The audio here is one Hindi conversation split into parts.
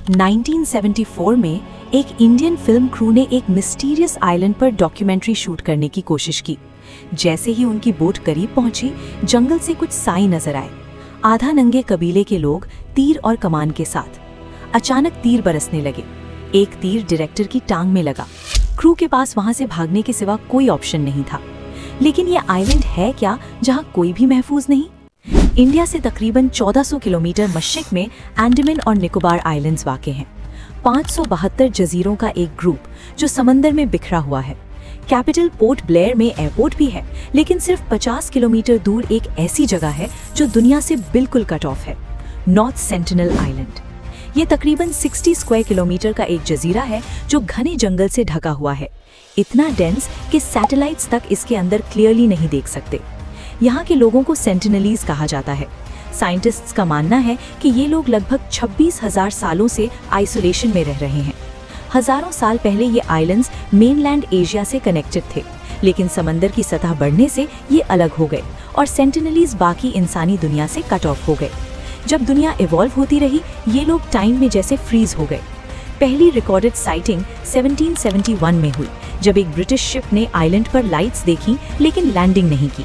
1974 में एक इंडियन फिल्म क्रू ने एक मिस्टीरियस आइलैंड पर डॉक्यूमेंट्री शूट करने की कोशिश की। जैसे ही उनकी बोट करीब पहुंची, जंगल से कुछ साई नजर आए। आधा नंगे कबीले के लोग तीर और कमान के साथ। अचानक तीर बरसने लगे। एक तीर डायरेक्टर की टांग में लगा। क्रू के पास वहां से भागने के सिवा कोई ऑप्शन नहीं था। लेकिन ये आइलैंड है क्या जहां कोई भी महफूज नहीं? इंडिया से तकरीबन 1400 किलोमीटर मशरिक में अंडमान और निकोबार आइलैंड्स वाक़ हैं। 572 जजीरों का एक ग्रुप जो समंदर में बिखरा हुआ है। कैपिटल पोर्ट ब्लेयर में एयरपोर्ट भी है, लेकिन सिर्फ 50 किलोमीटर दूर एक ऐसी जगह है जो दुनिया से बिल्कुल कट ऑफ है, नॉर्थ सेंटिनल आइलैंड। ये तकरीबन 60 स्क्वायर किलोमीटर का एक जजीरा है जो घने जंगल से ढका हुआ है, इतना डेंस कि सैटेलाइट्स तक इसके अंदर क्लियरली नहीं देख सकते। यहाँ के लोगों को सेंटिनलीज कहा जाता है। साइंटिस्ट्स का मानना है कि ये लोग लगभग 26,000 सालों से आइसोलेशन में रह रहे हैं। हजारों साल पहले ये आइलैंड्स मेनलैंड एशिया से कनेक्टेड थे, लेकिन समंदर की सतह बढ़ने से ये अलग हो गए और सेंटिनलीज बाकी इंसानी दुनिया से कट ऑफ हो गए। जब दुनिया इवॉल्व होती रही, ये लोग टाइम में जैसे फ्रीज हो गए। पहली रिकॉर्डेड साइटिंग 1771 में हुई, जब एक ब्रिटिश शिप ने आइलैंड पर लाइट्स देखी लेकिन लैंडिंग नहीं की।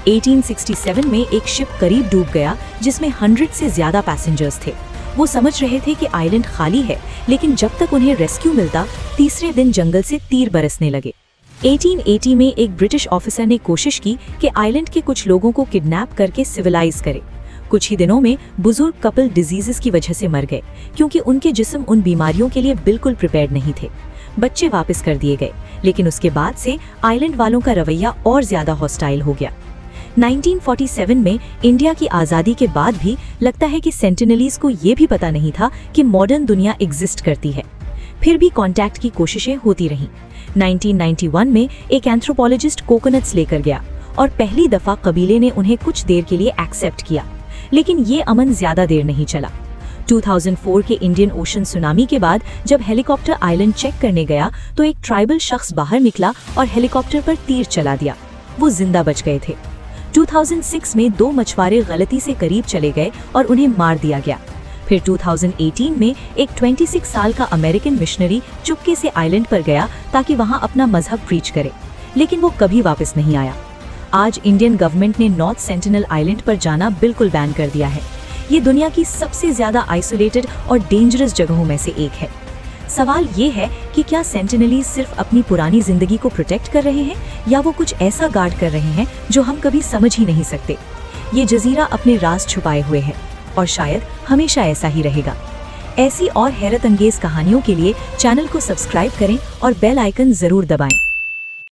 1867 में एक शिप करीब डूब गया जिसमें 100 से ज्यादा पैसेंजर्स थे। वो समझ रहे थे कि आइलैंड खाली है, लेकिन जब तक उन्हें रेस्क्यू मिलता, तीसरे दिन जंगल से तीर बरसने लगे। 1880 में एक ब्रिटिश ऑफिसर ने कोशिश की कि आइलैंड के कुछ लोगों को किडनैप करके सिविलाइज करे। कुछ ही दिनों में बुजुर्ग कपल डिजीजेस की वजह से मर गए, क्योंकि उनके जिस्म उन बीमारियों के लिए बिल्कुल प्रिपेयर्ड नहीं थे। बच्चे वापस कर दिए गए, लेकिन उसके बाद से आइलैंड वालों का रवैया और ज्यादा हॉस्टाइल हो गया। 1947 में इंडिया की आज़ादी के बाद भी लगता है कि सेंटिनलीज को ये भी पता नहीं था कि मॉडर्न दुनिया एग्जिस्ट करती है। फिर भी कांटेक्ट की कोशिशें होती रहीं। 1991 में एक एंथ्रोपोलॉजिस्ट कोकोनट्स लेकर गया और पहली दफा कबीले ने उन्हें कुछ देर के लिए एक्सेप्ट किया, लेकिन ये अमन ज्यादा देर नहीं चला। 2004 के इंडियन ओशन सुनामी के बाद जब हेलीकॉप्टर आइलैंड चेक करने गया तो एक ट्राइबल शख्स बाहर निकला और हेलीकॉप्टर पर तीर चला दिया। वो जिंदा बच गए थे। 2006 में 2 मछुआरे गलती से करीब चले गए और उन्हें मार दिया गया। फिर 2018 में एक 26 साल का अमेरिकन मिशनरी चुपके से आइलैंड पर गया ताकि वहां अपना मजहब प्रीच करे, लेकिन वो कभी वापस नहीं आया। आज इंडियन गवर्नमेंट ने नॉर्थ सेंटिनल आइलैंड पर जाना बिल्कुल बैन कर दिया है। ये दुनिया की सबसे ज्यादा आइसोलेटेड और डेंजरस जगहों में से एक है। सवाल ये है कि क्या सेंटिनलीज सिर्फ अपनी पुरानी जिंदगी को प्रोटेक्ट कर रहे हैं, या वो कुछ ऐसा गार्ड कर रहे हैं जो हम कभी समझ ही नहीं सकते। ये जजीरा अपने राज छुपाए हुए है और शायद हमेशा ऐसा ही रहेगा। ऐसी और हैरत अंगेज कहानियों के लिए चैनल को सब्सक्राइब करें और बेल आइकन जरूर दबाएं।